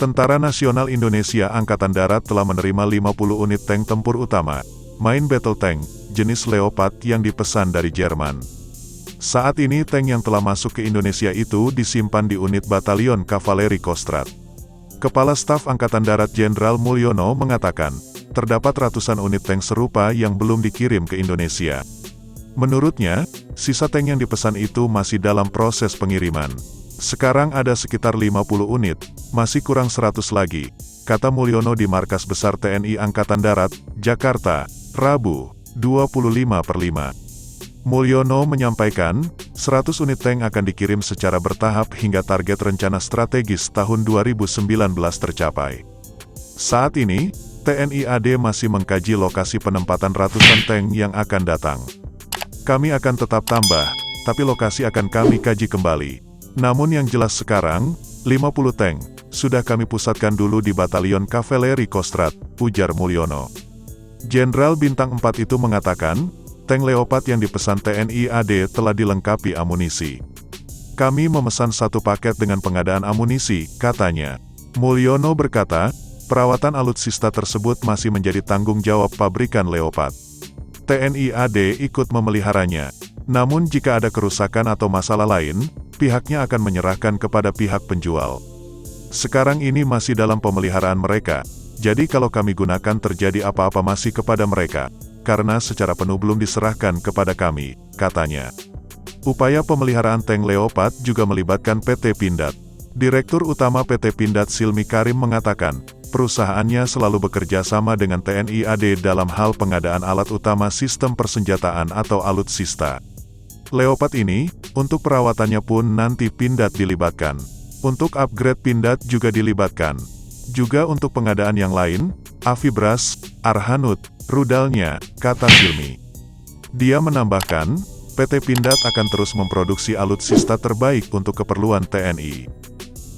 Tentara Nasional Indonesia Angkatan Darat telah menerima 50 unit tank tempur utama, main battle tank, jenis Leopard yang dipesan dari Jerman. Saat ini tank yang telah masuk ke Indonesia itu disimpan di unit Batalion Kavaleri Kostrad. Kepala Staf Angkatan Darat Jenderal Mulyono mengatakan, terdapat ratusan unit tank serupa yang belum dikirim ke Indonesia. Menurutnya, sisa tank yang dipesan itu masih dalam proses pengiriman. Sekarang ada sekitar 50 unit, masih kurang 100 lagi, kata Mulyono di Markas Besar TNI Angkatan Darat, Jakarta, Rabu, 25/5. Mulyono menyampaikan, 100 unit tank akan dikirim secara bertahap hingga target rencana strategis tahun 2019 tercapai. Saat ini, TNI AD masih mengkaji lokasi penempatan ratusan tank yang akan datang. Kami akan tetap tambah, tapi lokasi akan kami kaji kembali. Namun yang jelas sekarang, 50 tank, sudah kami pusatkan dulu di Batalion Kavaleri Kostrad, ujar Mulyono. Jenderal Bintang 4 itu mengatakan, tank Leopard yang dipesan TNI AD telah dilengkapi amunisi. Kami memesan satu paket dengan pengadaan amunisi, katanya. Mulyono berkata, perawatan alutsista tersebut masih menjadi tanggung jawab pabrikan Leopard. TNI AD ikut memeliharanya. Namun jika ada kerusakan atau masalah lain, pihaknya akan menyerahkan kepada pihak penjual. Sekarang ini masih dalam pemeliharaan mereka, jadi kalau kami gunakan terjadi apa-apa masih kepada mereka, karena secara penuh belum diserahkan kepada kami, katanya. Upaya pemeliharaan tank Leopard juga melibatkan PT Pindad. Direktur Utama PT Pindad Silmi Karim mengatakan, perusahaannya selalu bekerja sama dengan TNI AD dalam hal pengadaan alat utama sistem persenjataan atau alutsista. Leopard ini, untuk perawatannya pun nanti Pindad dilibatkan. Untuk upgrade Pindad juga dilibatkan. Juga untuk pengadaan yang lain, Avibras, Arhanud, rudalnya, kata Silmi. Dia menambahkan, PT Pindad akan terus memproduksi alutsista terbaik untuk keperluan TNI.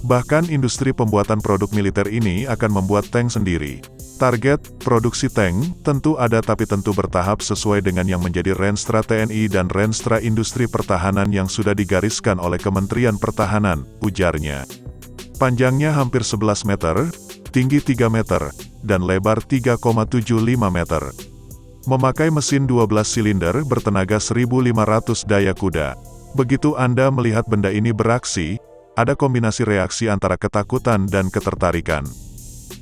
Bahkan industri pembuatan produk militer ini akan membuat tank sendiri. Target produksi tank tentu ada tapi tentu bertahap sesuai dengan yang menjadi Renstra TNI dan Renstra Industri Pertahanan yang sudah digariskan oleh Kementerian Pertahanan, ujarnya. Panjangnya hampir 11 meter, tinggi 3 meter, dan lebar 3,75 meter. Memakai mesin 12 silinder bertenaga 1.500 daya kuda. Begitu Anda melihat benda ini beraksi, ada kombinasi reaksi antara ketakutan dan ketertarikan.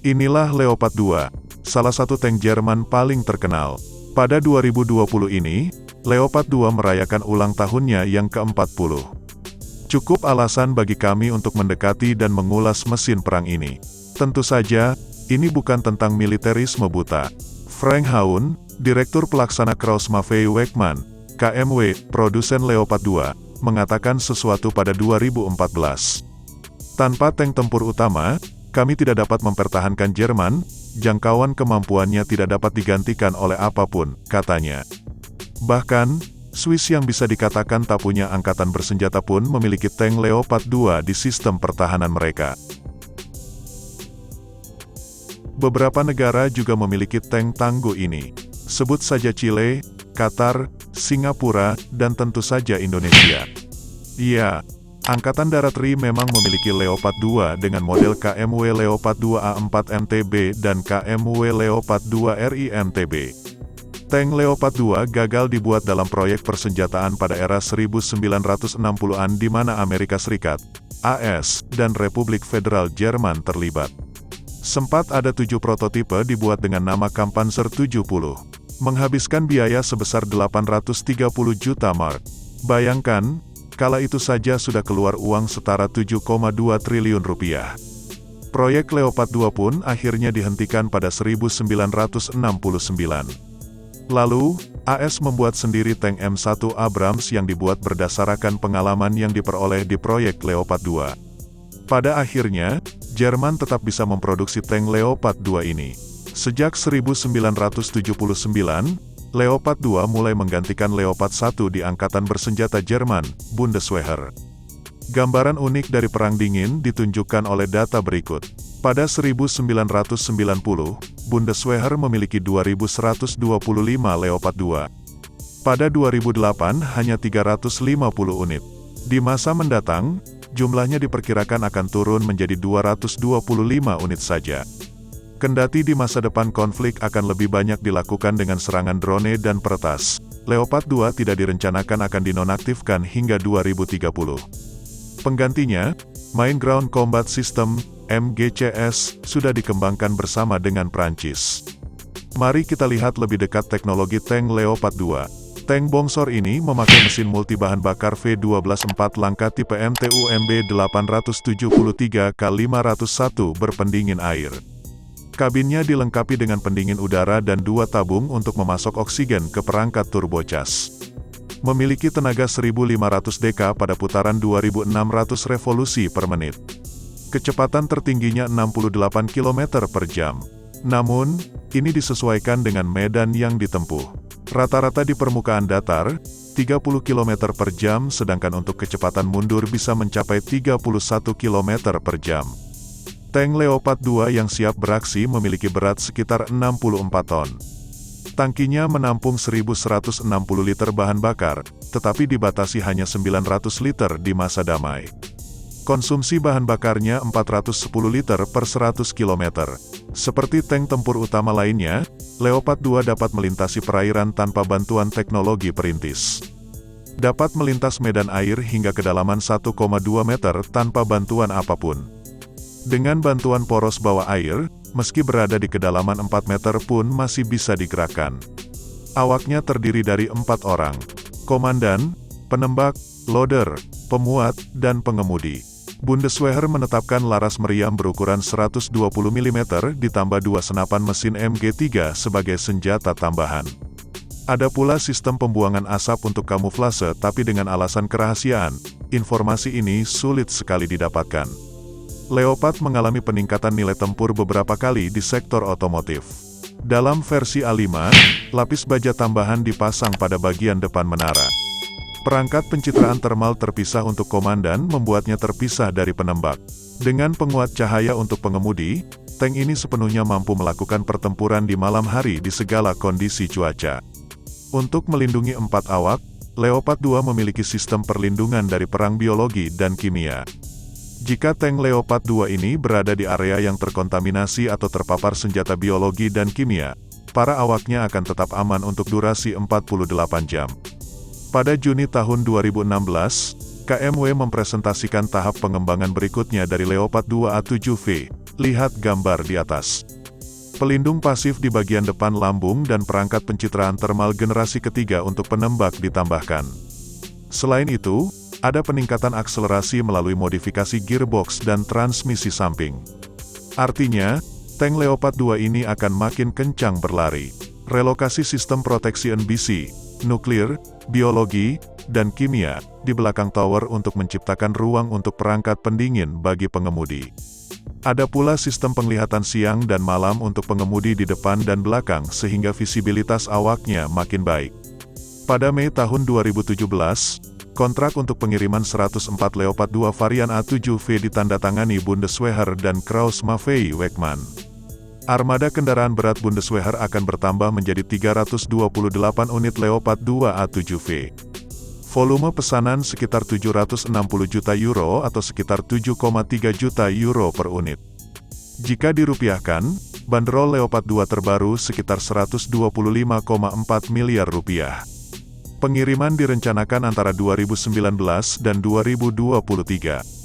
Inilah Leopard 2, salah satu tank Jerman paling terkenal. Pada 2020 ini, Leopard 2 merayakan ulang tahunnya yang ke-40. Cukup alasan bagi kami untuk mendekati dan mengulas mesin perang ini. Tentu saja, ini bukan tentang militerisme buta. Frank Haun, Direktur Pelaksana Krauss-Maffei Wegmann, KMW, produsen Leopard 2, mengatakan sesuatu pada 2014. Tanpa tank tempur utama, kami tidak dapat mempertahankan Jerman, jangkauan kemampuannya tidak dapat digantikan oleh apapun, katanya. Bahkan, Swiss yang bisa dikatakan tak punya angkatan bersenjata pun memiliki tank Leopard 2 di sistem pertahanan mereka. Beberapa negara juga memiliki tank tangguh ini. Sebut saja Chile, Qatar, Singapura, dan tentu saja Indonesia. Iya, Angkatan Darat RI memang memiliki Leopard 2 dengan model KMW Leopard 2 A4 MTB dan KMW Leopard 2 RI MTB. Tank Leopard 2 gagal dibuat dalam proyek persenjataan pada era 1960-an di mana Amerika Serikat, AS, dan Republik Federal Jerman terlibat. Sempat ada 7 prototipe dibuat dengan nama Kampfpanzer 70. Menghabiskan biaya sebesar 830 juta mark. Bayangkan, kala itu saja sudah keluar uang setara 7,2 triliun rupiah. Proyek Leopard 2 pun akhirnya dihentikan pada 1969. Lalu, AS membuat sendiri tank M1 Abrams yang dibuat berdasarkan pengalaman yang diperoleh di proyek Leopard 2. Pada akhirnya, Jerman tetap bisa memproduksi tank Leopard 2 ini. Sejak 1979, Leopard 2 mulai menggantikan Leopard 1 di Angkatan Bersenjata Jerman, Bundeswehr. Gambaran unik dari Perang Dingin ditunjukkan oleh data berikut. Pada 1990, Bundeswehr memiliki 2.125 Leopard 2. Pada 2008 hanya 350 unit. Di masa mendatang, jumlahnya diperkirakan akan turun menjadi 225 unit saja. Kendati di masa depan konflik akan lebih banyak dilakukan dengan serangan drone dan peretas, Leopard 2 tidak direncanakan akan dinonaktifkan hingga 2030. Penggantinya, Main Ground Combat System, MGCS, sudah dikembangkan bersama dengan Prancis. Mari kita lihat lebih dekat teknologi tank Leopard 2. Tank bongsor ini memakai mesin multi bahan bakar V12 4 langkah tipe MTU-MB 873K501 berpendingin air. Kabinnya dilengkapi dengan pendingin udara dan 2 tabung untuk memasok oksigen ke perangkat turbocas. Memiliki tenaga 1500 dk pada putaran 2600 revolusi per menit. Kecepatan tertingginya 68 km per jam. Namun, ini disesuaikan dengan medan yang ditempuh. Rata-rata di permukaan datar, 30 km per jam, sedangkan untuk kecepatan mundur bisa mencapai 31 km per jam. Tank Leopard 2 yang siap beraksi memiliki berat sekitar 64 ton. Tangkinya menampung 1160 liter bahan bakar, tetapi dibatasi hanya 900 liter di masa damai. Konsumsi bahan bakarnya 410 liter per 100 km. Seperti tank tempur utama lainnya, Leopard 2 dapat melintasi perairan tanpa bantuan teknologi perintis. Dapat melintas medan air hingga kedalaman 1,2 meter tanpa bantuan apapun. Dengan bantuan poros bawah air, meski berada di kedalaman 4 meter pun masih bisa digerakkan. Awaknya terdiri dari 4 orang: komandan, penembak, loader, pemuat, dan pengemudi. Bundeswehr menetapkan laras meriam berukuran 120 mm ditambah 2 senapan mesin MG3 sebagai senjata tambahan. Ada pula sistem pembuangan asap untuk kamuflase, tapi dengan alasan kerahasiaan, informasi ini sulit sekali didapatkan. Leopard mengalami peningkatan nilai tempur beberapa kali di sektor otomotif. Dalam versi A5, lapis baja tambahan dipasang pada bagian depan menara. Perangkat pencitraan termal terpisah untuk komandan membuatnya terpisah dari penembak. Dengan penguat cahaya untuk pengemudi, tank ini sepenuhnya mampu melakukan pertempuran di malam hari di segala kondisi cuaca. Untuk melindungi 4 awak, Leopard 2 memiliki sistem perlindungan dari perang biologi dan kimia. Jika tank Leopard 2 ini berada di area yang terkontaminasi atau terpapar senjata biologi dan kimia, para awaknya akan tetap aman untuk durasi 48 jam. Pada Juni tahun 2016, KMW mempresentasikan tahap pengembangan berikutnya dari Leopard 2 A7V. Lihat gambar di atas. Pelindung pasif di bagian depan lambung dan perangkat pencitraan termal generasi ketiga untuk penembak ditambahkan. Selain itu, ada peningkatan akselerasi melalui modifikasi gearbox dan transmisi samping. Artinya, tank Leopard 2 ini akan makin kencang berlari. Relokasi sistem proteksi NBC, nuklir, biologi, dan kimia di belakang tower untuk menciptakan ruang untuk perangkat pendingin bagi pengemudi. Ada pula sistem penglihatan siang dan malam untuk pengemudi di depan dan belakang sehingga visibilitas awaknya makin baik. Pada Mei tahun 2017, kontrak untuk pengiriman 104 Leopard 2 varian A7V ditandatangani Bundeswehr dan Krauss-Maffei-Wegmann. Armada kendaraan berat Bundeswehr akan bertambah menjadi 328 unit Leopard 2 A7V. Volume pesanan sekitar 760 juta euro atau sekitar 7,3 juta euro per unit. Jika dirupiahkan, bandrol Leopard 2 terbaru sekitar 125,4 miliar rupiah. Pengiriman direncanakan antara 2019 dan 2023.